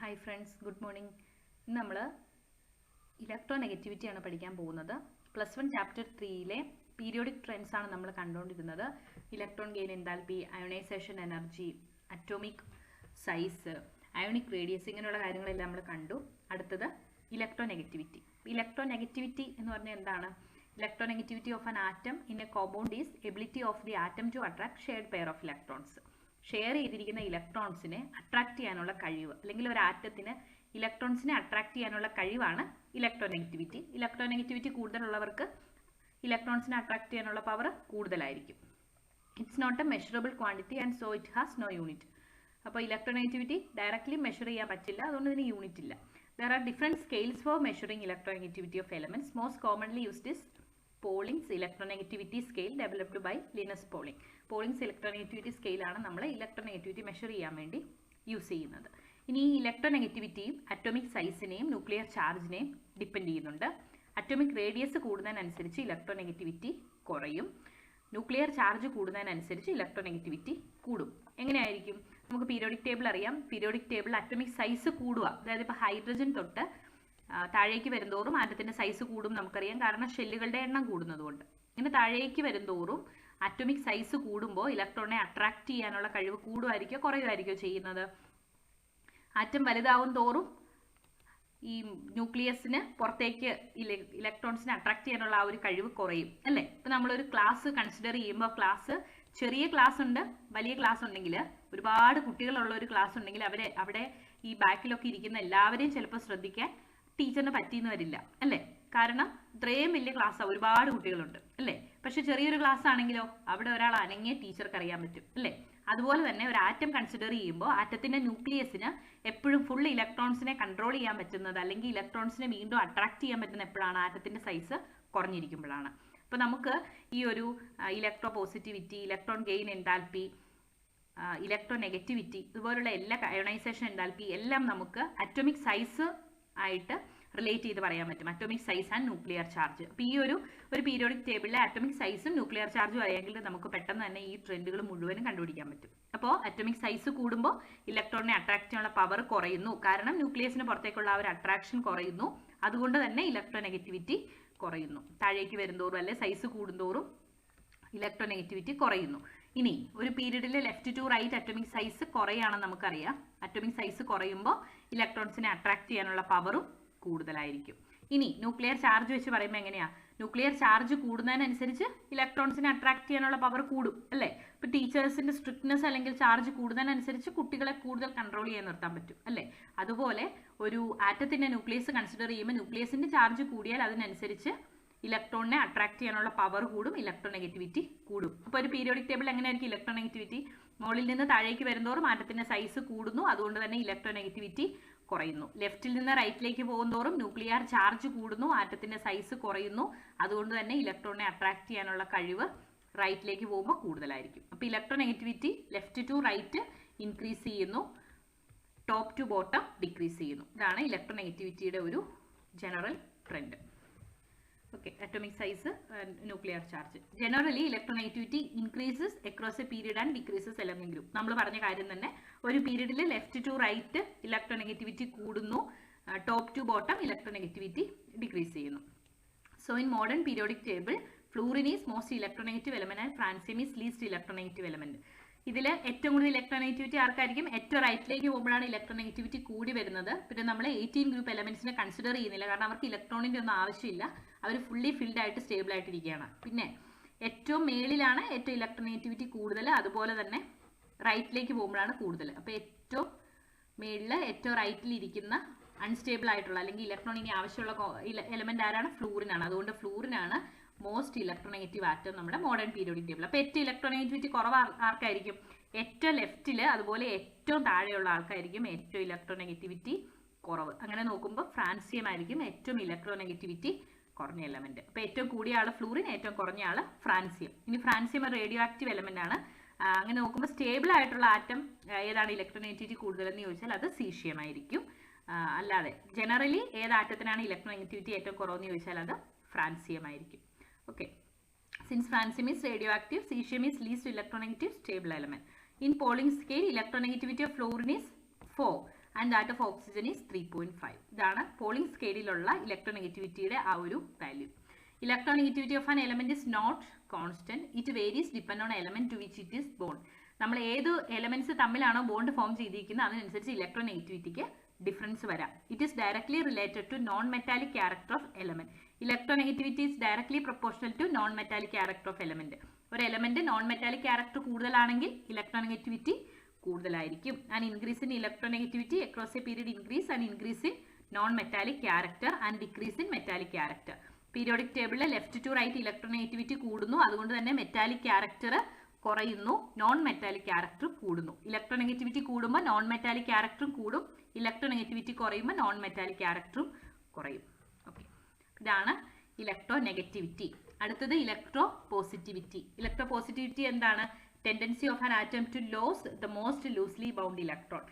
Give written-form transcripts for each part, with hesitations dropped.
Hi friends, good morning. നമ്മൾ electronegativity ആണ് പഠിക്കാൻ പോകുന്നത്. +1 ചാപ്റ്റർ 3ലെ പീരിയോഡിക് ട്രെൻഡ്സ് ആണ് നമ്മൾ കണ്ടുകൊണ്ടിരുന്നത്. Electron gain enthalpy, ionisation energy, atomic size, ionic radius ഇങ്ങനെയുള്ള കാര്യങ്ങളെല്ലാം നമ്മൾ കണ്ടു. അടുത്തത് ഇലക്ട്രോനെഗറ്റിവിറ്റി. ഇലക്ട്രോനെഗറ്റിവിറ്റി എന്ന് പറഞ്ഞാൽ എന്താണ്? Electronegativity of an atom in a compound is ability of the atom to attract shared pair of electrons. Share ചെയ്തിരിക്കുന്ന ഇലക്ട്രോൺസിനെ അട്രാക്ട് ചെയ്യാനുള്ള കഴിവ്, അല്ലെങ്കിൽ ഒരു ആറ്റത്തിന് ഇലക്ട്രോൺസിനെ അട്രാക്ട് ചെയ്യാനുള്ള കഴിവാണ് ഇലക്ട്രോനെഗറ്റിവിറ്റി. ഇലക്ട്രോനെഗറ്റിവിറ്റി കൂടുതലുള്ളവർക്ക് ഇലക്ട്രോൺസിനെ അട്രാക്ട് ചെയ്യാനുള്ള പവർ കൂടുതലായിരിക്കും. It's not a measurable quantity and so it has no unit. അപ്പോൾ ഇലക്ട്രോനെഗറ്റിവിറ്റി ഡയറക്റ്റ്ലി മെഷർ ചെയ്യാൻ പറ്റില്ല, അതുകൊണ്ട് ഇതിന് യൂണിറ്റ് ഇല്ല. There are different scales for measuring electronegativity of elements. Most commonly used is Pauling's electronegativity scale developed by Linus Pauling. Pauling's electronegativity scale ആണ് നമ്മൾ electronegativity measure ചെയ്യാൻ വേണ്ടി യൂസ് ചെയ്യുന്നത്. ഇനി ഈ ഇലക്ട്രോനെഗറ്റിവിറ്റിയും അറ്റോമിക് സൈസിനെയും ന്യൂക്ലിയർ ചാർജിനെയും ഡിപ്പെൻഡ് ചെയ്യുന്നുണ്ട്. അറ്റോമിക് റേഡിയസ് കൂടുന്നതിനനുസരിച്ച് electronegativity കുറയും. ന്യൂക്ലിയർ ചാർജ് കൂടുന്നതിനനുസരിച്ച് ഇലക്ട്രോനെഗറ്റിവിറ്റി കൂടും. എങ്ങനെയായിരിക്കും? നമുക്ക് പീരിയോഡിക് ടേബിൾ അറിയാം. പീരിയോഡിക് ടേബിൾ അറ്റോമിക് സൈസ് കൂടുക, അതായത് ഇപ്പോൾ ഹൈഡ്രജൻ തൊട്ട് താഴേക്ക് വരുന്തോറും ആറ്റത്തിൻ്റെ സൈസ് കൂടും നമുക്കറിയാം, കാരണം ഷെല്ലുകളുടെ എണ്ണം കൂടുന്നതുകൊണ്ട്. ഇങ്ങനെ താഴേക്ക് വരുന്തോറും അറ്റോമിക് സൈസ് കൂടുമ്പോൾ ഇലക്ട്രോണിനെ അട്രാക്ട് ചെയ്യാനുള്ള കഴിവ് കൂടുമായിരിക്കോ കുറയുമായിരിക്കോ ചെയ്യുന്നത്? ആറ്റം വലുതാവും തോറും ഈ ന്യൂക്ലിയസിന് പുറത്തേക്ക് ഇലക്ട്രോൺസിനെ അട്രാക്ട് ചെയ്യാനുള്ള ആ ഒരു കഴിവ് കുറയും, അല്ലേ? ഇപ്പം നമ്മളൊരു ക്ലാസ് കൺസിഡർ ചെയ്യുമ്പോൾ ക്ലാസ് ചെറിയ ക്ലാസ് ഉണ്ട്, വലിയ ക്ലാസ് ഉണ്ടെങ്കിൽ, ഒരുപാട് കുട്ടികളുള്ള ഒരു ക്ലാസ് ഉണ്ടെങ്കിൽ അവിടെ ഈ ബാക്കിലൊക്കെ ഇരിക്കുന്ന എല്ലാവരെയും ചിലപ്പോൾ ശ്രദ്ധിക്കാൻ ടീച്ചറിന് പറ്റിയെന്ന് വരില്ല, അല്ലേ? കാരണം ഇത്രയും വലിയ ക്ലാസ്സാണ്, ഒരുപാട് കുട്ടികളുണ്ട്, അല്ലേ? പക്ഷെ ചെറിയൊരു ക്ലാസ് ആണെങ്കിലോ അവിടെ ഒരാൾ അനങ്ങിയ ടീച്ചർക്ക് അറിയാൻ പറ്റും, അല്ലേ? അതുപോലെ തന്നെ ഒരു ആറ്റം കൺസിഡർ ചെയ്യുമ്പോൾ ആറ്റത്തിൻ്റെ ന്യൂക്ലിയസിന് എപ്പോഴും ഫുൾ ഇലക്ട്രോൺസിനെ കൺട്രോൾ ചെയ്യാൻ പറ്റുന്നത്, അല്ലെങ്കിൽ ഇലക്ട്രോൺസിനെ വീണ്ടും അട്രാക്ട് ചെയ്യാൻ പറ്റുന്ന എപ്പോഴാണ്? ആറ്റത്തിൻ്റെ സൈസ് കുറഞ്ഞിരിക്കുമ്പോഴാണ്. അപ്പോൾ നമുക്ക് ഈ ഒരു electro positivity, electron gain enthalpy, electronegativity, ഇതുപോലുള്ള എല്ലാ അയോണൈസേഷൻ എൻതാൽപ്പി എല്ലാം നമുക്ക് അറ്റോമിക് സൈസ് ആയിട്ട് റിലേറ്റ് ചെയ്ത് പറയാൻ പറ്റും. Atomic size and nuclear charge. അപ്പോൾ ഈ ഒരു പീരിയോഡിക് ടേബിളിലെ അറ്റോമിക് സൈസും ന്യൂക്ലിയർ ചാർജും അറിയാമെങ്കിൽ നമുക്ക് പെട്ടെന്ന് തന്നെ ഈ ട്രെൻഡുകൾ മുഴുവനും കണ്ടുപിടിക്കാൻ പറ്റും. അപ്പോൾ അറ്റോമിക് സൈസ് കൂടുമ്പോൾ ഇലക്ട്രോണിനെ അട്രാക്ട് ചെയ്യാനുള്ള പവർ കുറയുന്നു, കാരണം ന്യൂക്ലിയസിന് പുറത്തേക്കുള്ള ആ ഒരു അട്രാക്ഷൻ കുറയുന്നു. അതുകൊണ്ട് തന്നെ ഇലക്ട്രോനെഗറ്റിവിറ്റി കുറയുന്നു. താഴേക്ക് വരുന്തോറും അല്ലെ സൈസ് കൂടുന്തോറും ഇലക്ട്രോനെഗറ്റിവിറ്റി കുറയുന്നു. ഇനി ഒരു പീരീഡിൽ left to right atomic size കുറയാണെന്ന് നമുക്കറിയാം. അറ്റോമിക് സൈസ് കുറയുമ്പോൾ ഇലക്ട്രോൺസിനെ അട്രാക്ട് ചെയ്യാനുള്ള പവറും കൂടുതലായിരിക്കും. ഇനി ന്യൂക്ലിയർ ചാർജ് വെച്ച് പറയുമ്പോൾ എങ്ങനെയാ? ന്യൂക്ലിയർ ചാർജ് കൂടുന്നതിനനുസരിച്ച് ഇലക്ട്രോൺസിനെ അട്രാക്ട് ചെയ്യാനുള്ള പവർ കൂടും, അല്ലേ? ഇപ്പോൾ ടീച്ചേഴ്സിന്റെ സ്ട്രിക്ട്നെസ് അല്ലെങ്കിൽ ചാർജ് കൂടുന്നതിനനുസരിച്ച് കുട്ടികളെ കൂടുതൽ കൺട്രോൾ ചെയ്യാൻ നിർത്താൻ പറ്റും, അല്ലേ? അതുപോലെ ഒരു ആറ്റത്തിന്റെ ന്യൂക്ലിയസ് കൺസിഡർ ചെയ്യുമ്പോൾ ന്യൂക്ലിയസിന്റെ ചാർജ് കൂടിയാൽ അതിനനുസരിച്ച് ഇലക്ട്രോണിനെ അട്രാക്ട് ചെയ്യാനുള്ള പവർ കൂടും, ഇലക്ട്രോനെഗറ്റിവിറ്റി കൂടും. അപ്പോൾ ഒരു പീരിയോഡിക് ടേബിൾ എങ്ങനെയായിരിക്കും ഇലക്ട്രോനെഗറ്റിവിറ്റി? മുകളിൽ നിന്ന് താഴേക്ക് വരുന്തോറും ആറ്റത്തിന്റെ സൈസ് കൂടുന്നു, അതുകൊണ്ട് തന്നെ ഇലക്ട്രോനെഗറ്റിവിറ്റി കുറയുന്നു. ലെഫ്റ്റിൽ നിന്ന് റൈറ്റിലേക്ക് പോകുന്തോറും ന്യൂക്ലിയർ ചാർജ് കൂടുന്നു, ആറ്റത്തിന്റെ സൈസ് കുറയുന്നു, അതുകൊണ്ട് തന്നെ ഇലക്ട്രോണിനെ അട്രാക്ട് ചെയ്യാനുള്ള കഴിവ് റൈറ്റിലേക്ക് പോകുമ്പോൾ കൂടുതലായിരിക്കും. അപ്പോൾ electronegativity left to right increase ചെയ്യുന്നു, ടോപ്പ് ടു ബോട്ടം ഡിക്രീസ് ചെയ്യുന്നു. ഇതാണ് ഇലക്ട്രോനെഗറ്റിവിറ്റിയുടെ ഒരു general trend. Okay, atomic size and nuclear charge. Generally, electronegativity increases across a period and decreases element group. നമ്മൾ പറഞ്ഞ കാര്യം തന്നെ, ഒരു പീരീഡിൽ ലെഫ്റ്റ് ടു റൈറ്റ് ഇലക്ട്രോനെഗറ്റിവിറ്റി കൂടുന്നു, top to bottom electronegativity decrease ചെയ്യുന്നു. So in modern periodic table, fluorine is most electronegative element and francium is least electronegative element. ഇതിൽ ഏറ്റവും കൂടുതൽ ഇലക്ട്രോനെഗറ്റിവിറ്റി ആർക്കായിരിക്കും? ഏറ്റവും റൈറ്റിലേക്ക് പോകുമ്പോഴാണ് ഇലക്ട്രോനെഗറ്റിവിറ്റി കൂടി വരുന്നത്. പിന്നെ നമ്മൾ 18 ഗ്രൂപ്പ് എലമെന്റ്സിനെ കൺസിഡർ ചെയ്യുന്നില്ല, കാരണം അവർക്ക് ഇലക്ട്രോണിൻ്റെ ഒന്നും ആവശ്യമില്ല, അവർ ഫുള്ളി ഫിൽഡ് ആയിട്ട് സ്റ്റേബിൾ ആയിട്ടിരിക്കുകയാണ്. പിന്നെ ഏറ്റവും മേളിലാണ് ഏറ്റവും ഇലക്ട്രോനെഗറ്റിവിറ്റി കൂടുതൽ, അതുപോലെ തന്നെ റൈറ്റിലേക്ക് പോകുമ്പോഴാണ് കൂടുതൽ. അപ്പോൾ ഏറ്റവും മേളിൽ ഏറ്റവും റൈറ്റിൽ ഇരിക്കുന്ന അൺസ്റ്റേബിൾ ആയിട്ടുള്ള അല്ലെങ്കിൽ ഇലക്ട്രോണിന് ആവശ്യമുള്ള എലമെന്റ് ആരാണ്? ഫ്ലൂറിനാണ്. അതുകൊണ്ട് ഫ്ലൂറിനാണ് മോസ്റ്റ് ഇലക്ട്രോനെഗറ്റീവ് ആറ്റം നമ്മുടെ മോഡേൺ പീരിയോഡിക് ടേബിൾ. അപ്പോൾ ഏറ്റവും ഇലക്ട്രോനെഗറ്റിവിറ്റി കുറവ് ആർക്കായിരിക്കും? ഏറ്റവും ലെഫ്റ്റിൽ, അതുപോലെ ഏറ്റവും താഴെയുള്ള ആൾക്കായിരിക്കും ഏറ്റവും ഇലക്ട്രോനെഗറ്റിവിറ്റി കുറവ്. അങ്ങനെ നോക്കുമ്പോൾ ഫ്രാൻസിയം ആയിരിക്കും ഏറ്റവും ഇലക്ട്രോനെഗറ്റിവിറ്റി കുറഞ്ഞ എലമെന്റ്. അപ്പോൾ ഏറ്റവും കൂടിയ ആൾ ഫ്ലൂറിൻ, ഏറ്റവും കുറഞ്ഞ ആൾ ഫ്രാൻസിയം. ഇനി ഫ്രാൻസിയം ഒരു റേഡിയോ ആക്റ്റീവ് എലമെന്റ് ആണ്. അങ്ങനെ നോക്കുമ്പോൾ സ്റ്റേബിൾ ആയിട്ടുള്ള ആറ്റം ഏതാണ് ഇലക്ട്രോനെഗറ്റിവിറ്റി കൂടുതലെന്ന് ചോദിച്ചാൽ അത് സീഷ്യം ആയിരിക്കും. അല്ലാതെ ജനറലി ഏത് ആറ്റത്തിനാണ് ഇലക്ട്രോനെഗറ്റിവിറ്റി ഏറ്റവും കുറവെന്ന് ചോദിച്ചാൽ അത് ഫ്രാൻസിയം ആയിരിക്കും. Okay, since francium is radioactive, cesium is least electronegative stable element. In Pauling scale, electronegativity of fluorine is 4 and that of oxygen is 3.5. ഇതാണ് പോളിംഗ് സ്കെയിലിലുള്ള ഇലക്ട്രോനെഗറ്റിവിറ്റിയുടെ ആ ഒരു value. Electronegativity of an element is not constant. It varies depend on element to which it is bond. നമ്മൾ ഏത് elements തമ്മിലാണോ bond form ചെയ്തിരിക്കുന്നത് അതിനനുസരിച്ച് ഇലക്ട്രോനെഗറ്റിവിറ്റിക്ക് ഡിഫറൻസ് വരാം. It is directly related to non metallic character of element. Electronegativity is directly proportional to non metallic character of element. ഒരു element non metallic character കൂടുതലാണെങ്കിൽ electronegativity കൂടുതലായിരിക്കും. And increase in electronegativity across A period increase and increase in non metallic character and decrease in metallic character. Periodic ടേബിളിൽ left to right electronegativity കൂടുന്നു, അതുകൊണ്ട് തന്നെ metallic character കുറയുന്നു, non metallic character കൂടുന്നു. Electronegativity കൂടുമ്പോൾ non metallic ക്യാരക്ടറും കൂടും, electronegativity കുറയുമ്പോൾ non metallic ക്യാരക്ടറും കുറയും. ഓക്കെ, ഇതാണ് ഇലക്ട്രോനെഗറ്റിവിറ്റി. അടുത്തത് ഇലക്ട്രോ പോസിറ്റിവിറ്റി. ഇലക്ട്രോ പോസിറ്റിവിറ്റി എന്താണ്? Tendency of an atom to lose the most loosely bound electron.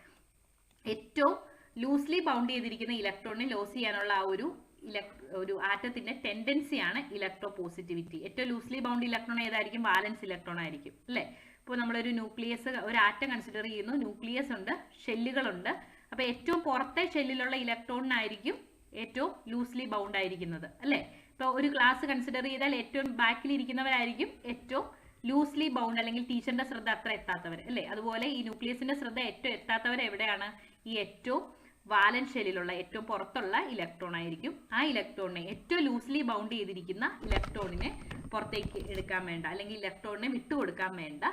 ഏറ്റവും ലൂസ്ലി ബൗണ്ട് ചെയ്തിരിക്കുന്ന ഇലക്ട്രോണിനെ ലോസ് ചെയ്യാനുള്ള ആ ഒരു ആറ്റത്തിന്റെ ടെൻഡൻസിയാണ് ഇലക്ട്രോ പോസിറ്റിവിറ്റി. ഏറ്റവും ലൂസ്ലി ബൗണ്ട് ഇലക്ട്രോൺ ഏതായിരിക്കും? വാലൻസ് ഇലക്ട്രോൺ ആയിരിക്കും അല്ലേ? ഇപ്പോൾ നമ്മളൊരു ന്യൂക്ലിയസ്, ഒരു ആറ്റം കൺസിഡർ ചെയ്യുന്നു, ന്യൂക്ലിയസ് ഉണ്ട്, ഷെല്ലുകളുണ്ട്. അപ്പോൾ ഏറ്റവും പുറത്തെ ഷെല്ലിലുള്ള ഇലക്ട്രോണിനായിരിക്കും ഏറ്റവും ലൂസ്ലി ബൗണ്ട് ആയിരിക്കുന്നത് അല്ലേ? ഇപ്പോൾ ഒരു ക്ലാസ് കൺസിഡർ ചെയ്താൽ ഏറ്റവും ബാക്കിൽ ഇരിക്കുന്നവരായിരിക്കും ഏറ്റവും ലൂസ്ലി ബൗണ്ട്, അല്ലെങ്കിൽ ടീച്ചറിന്റെ ശ്രദ്ധ അത്ര എത്താത്തവർ അല്ലേ? അതുപോലെ ഈ ന്യൂക്ലിയസിന്റെ ശ്രദ്ധ ഏറ്റവും എത്താത്തവർ എവിടെയാണ്? ഈ ഏറ്റവും വാലൻസ് ഷെല്ലിലുള്ള ഏറ്റവും പുറത്തുള്ള ഇലക്ട്രോൺ ആയിരിക്കും. ആ ഇലക്ട്രോണിനെ, ഏറ്റവും ലൂസ്ലി ബൗണ്ട് ചെയ്തിരിക്കുന്ന ഇലക്ട്രോണിനെ പുറത്തേക്ക് എടുക്കാൻ വേണ്ട, അല്ലെങ്കിൽ ഇലക്ട്രോണിനെ വിട്ടുകൊടുക്കാൻ വേണ്ട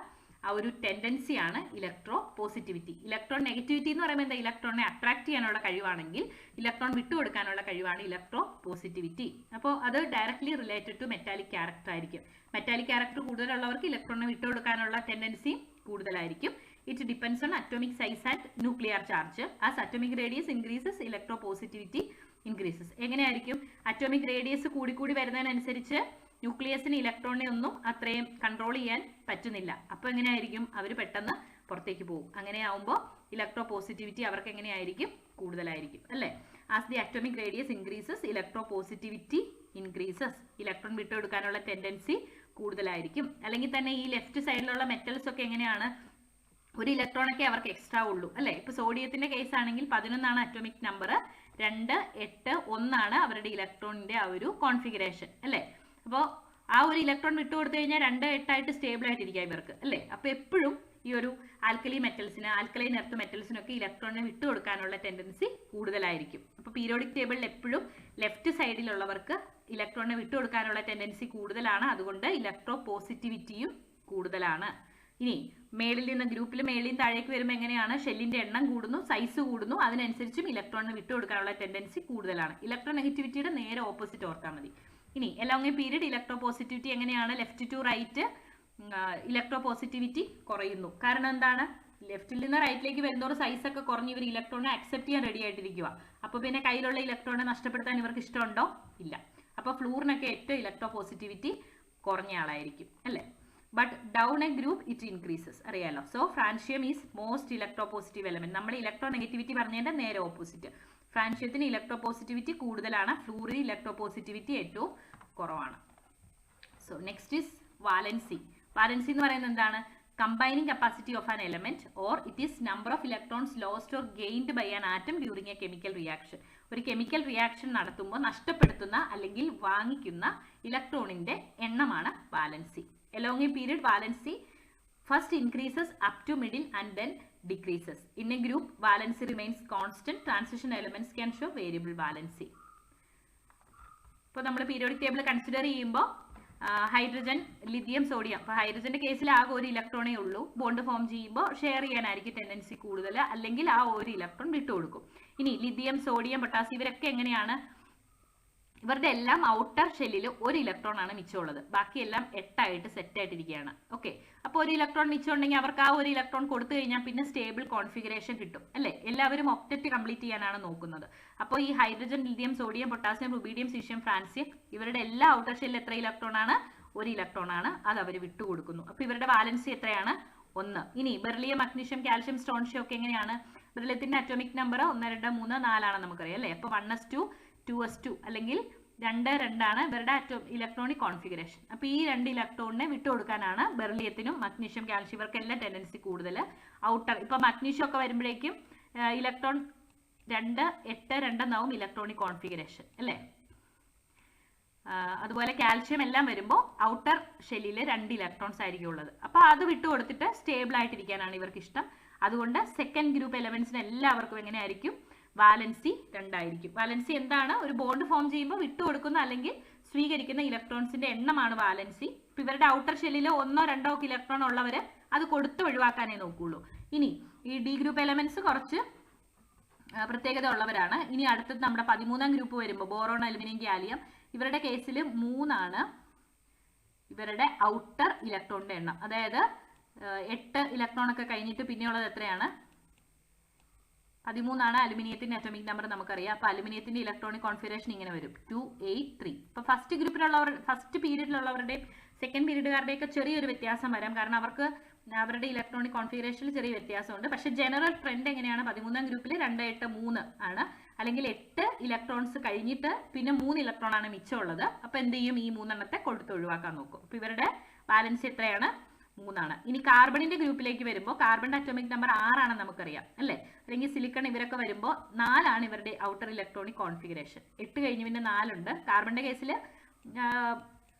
ആ ഒരു ടെൻഡൻസിയാണ് ഇലക്ട്രോ പോസിറ്റിവിറ്റി. ഇലക്ട്രോൺ നെഗറ്റിവിറ്റി എന്ന് പറയുമ്പോൾ എന്താ? ഇലക്ട്രോണിനെ അട്രാക്ട് ചെയ്യാനുള്ള കഴിവാണെങ്കിൽ ഇലക്ട്രോൺ വിട്ടുകൊടുക്കാനുള്ള കഴിവാണ് ഇലക്ട്രോ പോസിറ്റിവിറ്റി. അപ്പോൾ അത് directly related to metallic character ആയിരിക്കും. മെറ്റാലിക് ക്യാരക്ടർ കൂടുതലുള്ളവർക്ക് ഇലക്ട്രോണിനെ വിട്ടുകൊടുക്കാനുള്ള ടെൻഡൻസി കൂടുതലായിരിക്കും. It depends on atomic size and nuclear charge. As atomic radius increases electro positivity increases. എങ്ങനെയായിരിക്കും? അറ്റോമിക് റേഡിയസ് കൂടിക്കൂടി വരുന്നതിനനുസരിച്ച് ന്യൂക്ലിയസിന് ഇലക്ട്രോണിനെ ഒന്നും അത്രയും കൺട്രോൾ ചെയ്യാൻ പറ്റുന്നില്ല. അപ്പോൾ എങ്ങനെയായിരിക്കും? അവർ പെട്ടെന്ന് പുറത്തേക്ക് പോകും. അങ്ങനെയാവുമ്പോൾ ഇലക്ട്രോ പോസിറ്റിവിറ്റി അവർക്ക് എങ്ങനെയായിരിക്കും? കൂടുതലായിരിക്കും അല്ലേ? As the atomic radius increases electro positivity increases. Electron വിട്ടുകൊടുക്കാനുള്ള ടെൻഡൻസി കൂടുതലായിരിക്കും. അല്ലെങ്കിൽ തന്നെ ഈ ലെഫ്റ്റ് സൈഡിലുള്ള മെറ്റൽസ് ഒക്കെ എങ്ങനെയാണ്? ഒരു ഇലക്ട്രോണൊക്കെ അവർക്ക് എക്സ്ട്രാ ഉള്ളൂ അല്ലേ? ഇപ്പൊ സോഡിയത്തിന്റെ കേസ് ആണെങ്കിൽ 11 അറ്റോമിക് നമ്പർ, 2, 8, 1 അവരുടെ ഇലക്ട്രോണിന്റെ ആ ഒരു കോൺഫിഗറേഷൻ അല്ലേ? അപ്പോൾ ആ ഒരു ഇലക്ട്രോൺ വിട്ടുകൊടുത്തു കഴിഞ്ഞാൽ 2, 8 ആയിട്ട് സ്റ്റേബിൾ ആയിട്ടിരിക്കാം ഇവർക്ക് അല്ലേ? അപ്പൊ എപ്പോഴും ഈ ഒരു ആൽക്കലി മെറ്റൽസിന്, ആൽക്കലൈൻ എർത്ത് മെറ്റൽസിനൊക്കെ ഇലക്ട്രോണിനെ വിട്ടുകൊടുക്കാനുള്ള ടെൻഡൻസി കൂടുതലായിരിക്കും. അപ്പൊ പീരിയോഡിക് ടേബിളിൽ എപ്പോഴും ലെഫ്റ്റ് സൈഡിലുള്ളവർക്ക് ഇലക്ട്രോണിനെ വിട്ടുകൊടുക്കാനുള്ള ടെൻഡൻസി കൂടുതലാണ്. അതുകൊണ്ട് ഇലക്ട്രോ പോസിറ്റിവിറ്റിയും കൂടുതലാണ്. ഇനി മേളിൽ നിന്ന് ഗ്രൂപ്പിൽ മേളിൽ താഴേക്ക് വരുമ്പോൾ എങ്ങനെയാണ്? ഷെല്ലിന്റെ എണ്ണം കൂടുന്നു, സൈസ് കൂടുന്നു, അതിനനുസരിച്ചും ഇലക്ട്രോണിനെ വിട്ടുകൊടുക്കാനുള്ള ടെൻഡൻസി കൂടുതലാണ്. ഇലക്ട്രോ നെഗറ്റിവിറ്റിയുടെ നേരെ ഓപ്പോസിറ്റ് ഓർത്താൽ മതി. ഇനി along a period electropositivity എങ്ങനെയാണ്? Left to right electropositivity കുറയുന്നു. കാരണം എന്താണ്? ലെഫ്റ്റിൽ നിന്ന് റൈറ്റിലേക്ക് വരുന്നതോറും സൈസ് ഒക്കെ കുറഞ്ഞ് ഇവർ ഇലക്ട്രോണിനെ അക്സെപ്റ്റ് ചെയ്യാൻ റെഡി ആയിട്ടിരിക്കുക. അപ്പോൾ പിന്നെ കയ്യിലുള്ള ഇലക്ട്രോണിനെ നഷ്ടപ്പെടുത്താൻ ഇവർക്ക് ഇഷ്ടമുണ്ടോ? ഇല്ല. അപ്പോൾ ഫ്ലൂറിനൊക്കെ ഏറ്റവും ഇലക്ട്രോ പോസിറ്റിവിറ്റി കുറഞ്ഞ ആളായിരിക്കും അല്ലേ? But down a group it increases. അറിയാലോ. So francium is most electropositive element. നമ്മൾ ഇലക്ട്രോ നെഗറ്റിവിറ്റി പറഞ്ഞതിന്റെ നേരെ ഓപ്പോസിറ്റ്. ഫ്രാൻഷ്യത്തിന് ഇലക്ട്രോ പോസിറ്റിവിറ്റി കൂടുതലാണ്, ഫ്ലൂറിന് ഇലക്ട്രോ പോസിറ്റിവിറ്റി ഏറ്റവും കുറവാണ്. So next is valency. Valency എന്ന് പറയുന്നത് എന്താണ്? Combining capacity of an element or it is number of electrons lost or gained by an atom during a chemical reaction. ഒരു chemical reaction നടത്തുമ്പോൾ നഷ്ടപ്പെടുത്തുന്ന അല്ലെങ്കിൽ വാങ്ങിക്കുന്ന ഇലക്ട്രോണിന്റെ എണ്ണമാണ് valency. Along a period, valency first increases up to middle and then decreases. In a group, valency remains constant. Transition elements can show variable valency. ഇപ്പോൾ നമ്മൾ periodic table consider ചെയ്യുമ്പോൾ ഹൈഡ്രജൻ, ലിഥിയം, സോഡിയം. അപ്പോൾ ഹൈഡ്രജന്റെ കേസിൽ ആകെ ഒരു ഇലക്ട്രോണേ ഉള്ളൂ. Bond form ചെയ്യുമ്പോൾ share ചെയ്യാനായിരിക്കും tendency കൂടുതൽ, അല്ലെങ്കിൽ ആ ഒരു ഇലക്ട്രോൺ വിട്ടുകൊടുക്കും. ഇനി ലിഥിയം, സോഡിയം, പൊട്ടാസ്യം ഇവരൊക്കെ എങ്ങനെയാണ്? ഇവരുടെ എല്ലാം ഔട്ടർ ഷെല്ലിൽ ഒരു ഇലക്ട്രോൺ ആണ് മിച്ചമുള്ളത്. ബാക്കിയെല്ലാം 8 ആയിട്ട് സെറ്റ് ആയിട്ടിരിക്കുകയാണ്. ഓക്കെ, അപ്പോൾ ഒരു ഇലക്ട്രോൺ മിച്ചമുണ്ടെങ്കിൽ അവർക്ക് ആ ഒരു ഇലക്ട്രോൺ കൊടുത്തു കഴിഞ്ഞാൽ പിന്നെ സ്റ്റേബിൾ കോൺഫിഗറേഷൻ കിട്ടും അല്ലേ? എല്ലാവരും ഒക്ടറ്റ് കംപ്ലീറ്റ് ചെയ്യാനാണ് നോക്കുന്നത്. അപ്പോൾ ഈ hydrogen, lithium, sodium, potassium, rubidium, caesium, francium ഇവരുടെ എല്ലാ ഔട്ടർ ഷെല്ലിൽ എത്ര ഇലക്ട്രോൺ ആണ്? ഒരു ഇലക്ട്രോൺ ആണ്. അത് അവർ വിട്ടുകൊടുക്കുന്നു. അപ്പോൾ ഇവരുടെ ബാലൻസി എത്രയാണ്? 1. ഇനി ബെറിലിയം, മഗ്നീഷ്യം, കാൽഷ്യം, സ്ട്രോൺഷ്യം ഒക്കെ എങ്ങനെയാണ്? ബെറിലിയത്തിന്റെ അറ്റോമിക് നമ്പർ 1, 2, 3, 4 ആണ് നമുക്കറിയാം അല്ലേ? അപ്പോൾ 1s2, 2s2 അല്ലെങ്കിൽ 2, 2 ആണ് ഇവരുടെ ഇലക്ട്രോണിക് കോൺഫിഗറേഷൻ. അപ്പോൾ ഈ 2 ഇലക്ട്രോണിനെ വിട്ടുകൊടുക്കാനാണ് ബെറിലിയത്തിനും മഗ്നീഷ്യം, കാൽഷ്യം ഇവർക്കെല്ലാം ടെൻഡൻസി കൂടുതൽ. ഔട്ടർ ഇപ്പോൾ മഗ്നീഷ്യം ഒക്കെ വരുമ്പോഴേക്കും ഇലക്ട്രോൺ 2 8 2 എന്നാവും ഇലക്ട്രോണിക് കോൺഫിഗറേഷൻ അല്ലേ. അതുപോലെ കാൽഷ്യം എല്ലാം വരുമ്പോൾ ഔട്ടർ ഷെല്ലിൽ 2 ഇലക്ട്രോൺസ് ആയിരിക്കും ഉള്ളത്. അപ്പോൾ അത് വിട്ടു കൊടുത്തിട്ട് സ്റ്റേബിൾ ആയിട്ടിരിക്കാനാണ് ഇവർക്ക് ഇഷ്ടം. അതുകൊണ്ട് സെക്കൻഡ് ഗ്രൂപ്പ് എലമെന്റ്സിന് എല്ലാവർക്കും എങ്ങനെയായിരിക്കും, വാലൻസി 2 ആയിരിക്കും. വാലൻസി എന്താണ്? ഒരു ബോണ്ട് ഫോം ചെയ്യുമ്പോൾ വിട്ടുകൊടുക്കുന്ന അല്ലെങ്കിൽ സ്വീകരിക്കുന്ന ഇലക്ട്രോൺസിന്റെ എണ്ണമാണ് വാലൻസി. ഇപ്പം ഇവരുടെ ഔട്ടർ ഷെല്ലിൽ 1 2 ഒക്കെ ഇലക്ട്രോൺ ഉള്ളവർ അത് കൊടുത്ത് ഒഴിവാക്കാനേ നോക്കുള്ളൂ. ഇനി ഈ ഡി ഗ്രൂപ്പ് എലമെന്റ്സ് കുറച്ച് പ്രത്യേകത ഉള്ളവരാണ്. ഇനി അടുത്തത് നമ്മുടെ 13ാം ഗ്രൂപ്പ് വരുമ്പോൾ ബോറോൺ, അലുമിനിയം, ഗാലിയം, ഇവരുടെ കേസിൽ 3 ആണ് ഇവരുടെ ഔട്ടർ ഇലക്ട്രോണിന്റെ എണ്ണം. അതായത് 8 ഇലക്ട്രോൺ ഒക്കെ കഴിഞ്ഞിട്ട് പിന്നെയുള്ളത് എത്രയാണ്? 13 അലുമിനിയത്തിന്റെ അറ്റോമിക് നമ്പർ നമുക്കറിയാം. അപ്പൊ അലുമിനിയത്തിന്റെ ഇലക്ട്രോണിക് കോൺഫിഗറേഷൻ ഇങ്ങനെ വരും 2 8 3. ഇപ്പൊ ഫസ്റ്റ് ഗ്രൂപ്പിലുള്ളവർ, ഫസ്റ്റ് പീരീഡിലുള്ളവരുടെയും സെക്കൻഡ് പീരീഡുകാരുടെയൊക്കെ ചെറിയൊരു വ്യത്യാസം വരാം. കാരണം അവർക്ക് അവരുടെ ഇലക്ട്രോണിക് കോൺഫിഗറേഷനിൽ ചെറിയ വ്യത്യാസമുണ്ട്. പക്ഷെ ജനറൽ ട്രെൻഡ് എങ്ങനെയാണ്? 13ാം ഗ്രൂപ്പിൽ 2 8 3 ആണ്. അല്ലെങ്കിൽ 8 ഇലക്ട്രോൺസ് കഴിഞ്ഞിട്ട് പിന്നെ 3 ഇലക്ട്രോൺ ആണ് മിച്ചമുള്ളത്. അപ്പൊ എന്ത് ചെയ്യും? ഈ 3 എണ്ണത്തെ കൊടുത്ത് ഒഴിവാക്കാൻ നോക്കും. അപ്പൊ ഇവരുടെ ബാലൻസ് എത്രയാണ്? 3 ആണ്. ഇനി കാർബണിന്റെ ഗ്രൂപ്പിലേക്ക് വരുമ്പോൾ കാർബണിന്റെ അറ്റോമിക് നമ്പർ 6 ആണെന്ന് നമുക്കറിയാം അല്ലേ. അല്ലെങ്കിൽ സിലിക്കൺ ഇവരൊക്കെ വരുമ്പോൾ 4 ആണ് ഇവരുടെ ഔട്ടർ ഇലക്ട്രോണിക് കോൺഫിഗറേഷൻ. 8 കഴിഞ്ഞ് പിന്നെ 4 ഉണ്ട്. കാർബണിന്റെ കേസിൽ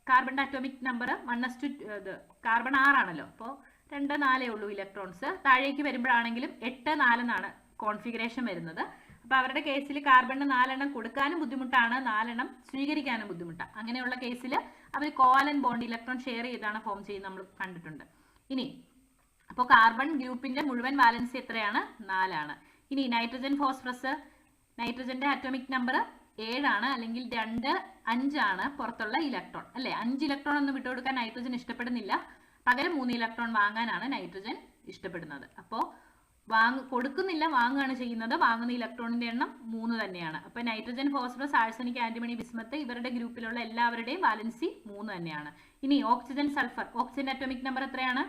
കാർബണിന്റെ അറ്റോമിക് നമ്പർ 1s2 കാർബൺ 6 ആണല്ലോ. അപ്പോൾ 2 4 ഉള്ളൂ ഇലക്ട്രോൺസ്. താഴേക്ക് വരുമ്പോഴാണെങ്കിലും 8 4 എന്നാണ് കോൺഫിഗറേഷൻ വരുന്നത്. അപ്പൊ അവരുടെ കേസിൽ കാർബണിന് 4 എണ്ണം കൊടുക്കാനും ബുദ്ധിമുട്ടാണ്, 4 എണ്ണം സ്വീകരിക്കാനും ബുദ്ധിമുട്ടാണ്. അങ്ങനെയുള്ള കേസിൽ അവർ കോവാലന്റ് ബോണ്ട് ഇലക്ട്രോൺ ഷെയർ ചെയ്താണ് ഫോം ചെയ്യുന്നത്, നമ്മൾ കണ്ടിട്ടുണ്ട്. ഇനി അപ്പോൾ കാർബൺ ഗ്രൂപ്പിന്റെ മുഴുവൻ വാലൻസി എത്രയാണ്? 4 ആണ്. ഇനി നൈട്രജൻ, ഫോസ്ഫറസ്, നൈട്രജന്റെ അറ്റോമിക് നമ്പർ 7 ആണ്. അല്ലെങ്കിൽ 2 5 ആണ് പുറത്തുള്ള ഇലക്ട്രോൺ അല്ലെ. 5 ഇലക്ട്രോൺ ഒന്നും വിട്ടുകൊടുക്കാൻ നൈട്രജൻ ഇഷ്ടപ്പെടുന്നില്ല. പകരം 3 ഇലക്ട്രോൺ വാങ്ങാനാണ് നൈട്രജൻ ഇഷ്ടപ്പെടുന്നത്. അപ്പോൾ കൊടുക്കുന്നില്ല, വാങ്ങുകയാണ് ചെയ്യുന്നത്. വാങ്ങുന്ന ഇലക്ട്രോണിന്റെ എണ്ണം 3 തന്നെയാണ്. അപ്പൊ nitrogen, phosphorus, arsenic, antimony, bismuth ഇവരുടെ ഗ്രൂപ്പിലുള്ള എല്ലാവരുടെയും വാലൻസി 3 തന്നെയാണ്. ഇനി ഓക്സിജൻ, സൾഫർ, ഓക്സിജന്റെ അറ്റോമിക് നമ്പർ എത്രയാണ്?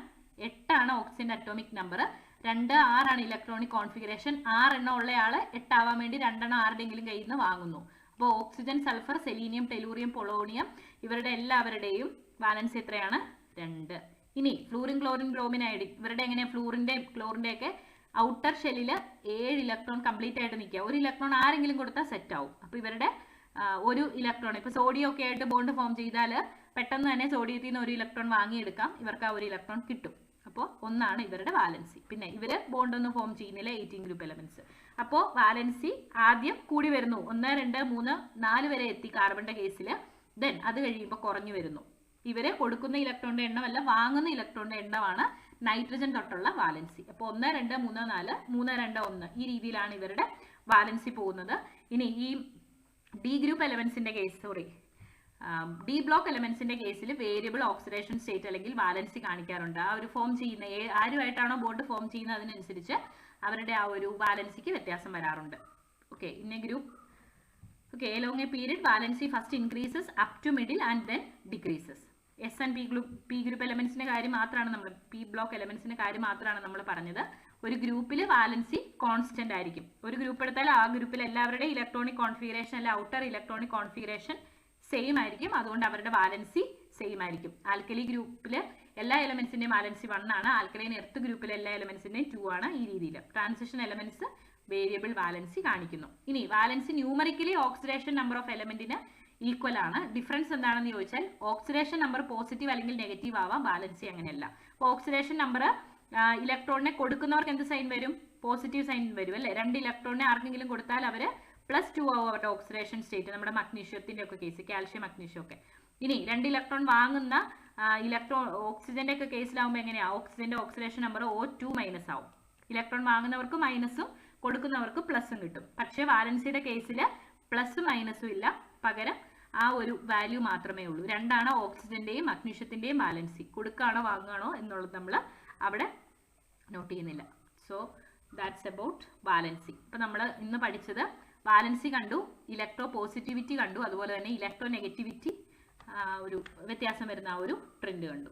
8 ആണ് ഓക്സിജന്റെ അറ്റോമിക് നമ്പർ. 2 6 ആണ് ഇലക്ട്രോണിക് കോൺഫിഗറേഷൻ. 6 എണ്ണം ഉള്ളയാള് 8 ആവാൻ വേണ്ടി 2 എണ്ണം ആരുടെയെങ്കിലും കയ്യിൽ നിന്ന് വാങ്ങുന്നു. അപ്പോൾ oxygen, sulphur, selenium, tellurium, polonium ഇവരുടെ എല്ലാവരുടെയും വാലൻസി എത്രയാണ്? 2. ഇനി ഫ്ലൂറിൻ, ക്ലോറിൻ, ബ്രോമിൻ, അയഡിൻ ഇവരുടെ എങ്ങനെ? ഫ്ലൂറിന്റെ ക്ലോറിന്റെ ഒക്കെ ഔട്ടർ ഷെല്ലിൽ 7 ഇലക്ട്രോൺ കംപ്ലീറ്റ് ആയിട്ട് നിൽക്കുക. 1 ഇലക്ട്രോൺ ആരെങ്കിലും കൊടുത്താൽ സെറ്റ് ആവും. അപ്പോൾ ഇവരുടെ 1 ഇലക്ട്രോൺ, ഇപ്പോൾ സോഡിയം ഒക്കെ ആയിട്ട് ബോണ്ട് ഫോം ചെയ്താൽ പെട്ടെന്ന് തന്നെ സോഡിയത്തിൽ നിന്ന് 1 ഇലക്ട്രോൺ വാങ്ങിയെടുക്കാം. ഇവർക്ക് ആ 1 ഇലക്ട്രോൺ കിട്ടും. അപ്പോൾ 1 ആണ് ഇവരുടെ വാലൻസി. പിന്നെ ഇവര് ബോണ്ടൊന്നും ഫോം ചെയ്യുന്നില്ല 18 ഗ്രൂപ്പ് എലമെന്റ്സ്. അപ്പോൾ വാലൻസി ആദ്യം കൂടി വരുന്നു, 1 2 3 4 വരെ എത്തി കാർബണിന്റെ കേസിൽ. ദെൻ അത് കഴിയുമ്പോൾ കുറഞ്ഞു വരുന്നു. ഇവരെ കൊടുക്കുന്ന ഇലക്ട്രോണിന്റെ എണ്ണമല്ല, വാങ്ങുന്ന ഇലക്ട്രോണിന്റെ എണ്ണമാണ് നൈട്രജൻ തൊട്ടുള്ള വാലൻസി. അപ്പോൾ 1 2 3 4 3 2 1 ഈ രീതിയിലാണ് ഇവരുടെ വാലൻസി പോകുന്നത്. ഇനി ഈ ഡി ഗ്രൂപ്പ് എലമെന്റ്സിന്റെ കേസ്, ഡി ബ്ലോക്ക് എലമെന്റ്സിന്റെ കേസിൽ വേരിയബിൾ ഓക്സിഡേഷൻ സ്റ്റേറ്റ് അല്ലെങ്കിൽ വാലൻസി കാണിക്കാറുണ്ട്. ആ ഒരു ഫോം ചെയ്യുന്ന ആരുമായിട്ടാണോ ബോണ്ട് ഫോം ചെയ്യുന്നത് അതിനനുസരിച്ച് അവരുടെ ആ ഒരു വാലൻസിക്ക് വ്യത്യാസം വരാറുണ്ട്. Okay, in A group along a period valency first increases up to middle and then decreases. S and p group എലമെന്റ്സിന്റെ കാര്യം മാത്രമാണ് നമ്മൾ, പി ബ്ലോക്ക് എലമെന്റ്സിന്റെ കാര്യം മാത്രമാണ് നമ്മൾ പറഞ്ഞത്. ഒരു ഗ്രൂപ്പിൽ വാലൻസി കോൺസ്റ്റന്റ് ആയിരിക്കും. ഒരു ഗ്രൂപ്പ് എടുത്താൽ ആ ഗ്രൂപ്പിൽ എല്ലാവരുടെയും ഇലക്ട്രോണിക് കോൺഫിഗറേഷൻ അല്ല ഔട്ടർ ഇലക്ട്രോണിക് കോൺഫിഗറേഷൻ സെയിം ആയിരിക്കും. അതുകൊണ്ട് അവരുടെ വാലൻസി സെയിം ആയിരിക്കും. ആൽക്കലി ഗ്രൂപ്പിൽ എല്ലാ എലമെന്റ്സിന്റെയും വാലൻസി 1 ആണ്. ആൽക്കലൈൻ എർത്ത് ഗ്രൂപ്പിലെ എല്ലാ എലമെന്റ്സിന്റെയും 2 ആണ്. ഈ രീതിയിൽ ട്രാൻസിഷൻ എലമെന്റ്സ് വേരിയബിൾ വാലൻസി കാണിക്കുന്നു. ഇനി valency numerically oxidation number of എലമെന്റിന് ഈക്വൽ ആണ്. ഡിഫറൻസ് എന്താണെന്ന് ചോദിച്ചാൽ ഓക്സിഡേഷൻ നമ്പർ പോസിറ്റീവ് അല്ലെങ്കിൽ നെഗറ്റീവ് ആവാം, വാലൻസി അങ്ങനെയല്ല. അപ്പോൾ ഓക്സിഡേഷൻ നമ്പർ ഇലക്ട്രോണിനെ കൊടുക്കുന്നവർക്ക് എന്ത് സൈൻ വരും? പോസിറ്റീവ് സൈൻ വരും അല്ലേ. 2 ഇലക്ട്രോണിനെ ആർക്കെങ്കിലും കൊടുത്താൽ അവർ +2 ആവും അവരുടെ ഓക്സിഡേഷൻ സ്റ്റേറ്റ്. നമ്മുടെ മഗ്നീഷ്യത്തിന്റെ ഒക്കെ കേസ്, കാൽഷ്യം, മഗ്നീഷ്യം ഒക്കെ. ഇനി 2 ഇലക്ട്രോൺ വാങ്ങുന്ന ഓക്സിജന്റെ ഒക്കെ കേസിലാവുമ്പോൾ എങ്ങനെയാ? ഓക്സിജന്റെ ഓക്സിഡേഷൻ നമ്പർ O2- ആവും. ഇലക്ട്രോൺ വാങ്ങുന്നവർക്ക് മൈനസും കൊടുക്കുന്നവർക്ക് പ്ലസും കിട്ടും. പക്ഷേ വാലൻസിയുടെ കേസിൽ പ്ലസും മൈനസും ഇല്ല, പകരം ആ ഒരു വാല്യൂ മാത്രമേ ഉള്ളൂ. 2 ആണ് ഓക്സിജന്റെയും മഗ്നീഷ്യത്തിന്റെയും വാലൻസി. കൊടുക്കുകയാണോ വാങ്ങുകയാണോ എന്നുള്ളത് നമ്മൾ അവിടെ നോട്ട് ചെയ്യുന്നില്ല. So that's about valency. ഇപ്പം നമ്മൾ ഇന്ന് പഠിച്ചത് വാലൻസി കണ്ടു, ഇലക്ട്രോ പോസിറ്റിവിറ്റി കണ്ടു, അതുപോലെ തന്നെ ഇലക്ട്രോ നെഗറ്റിവിറ്റി ഒരു വ്യത്യാസം വരുന്ന ആ ഒരു ട്രെൻഡ് കണ്ടു.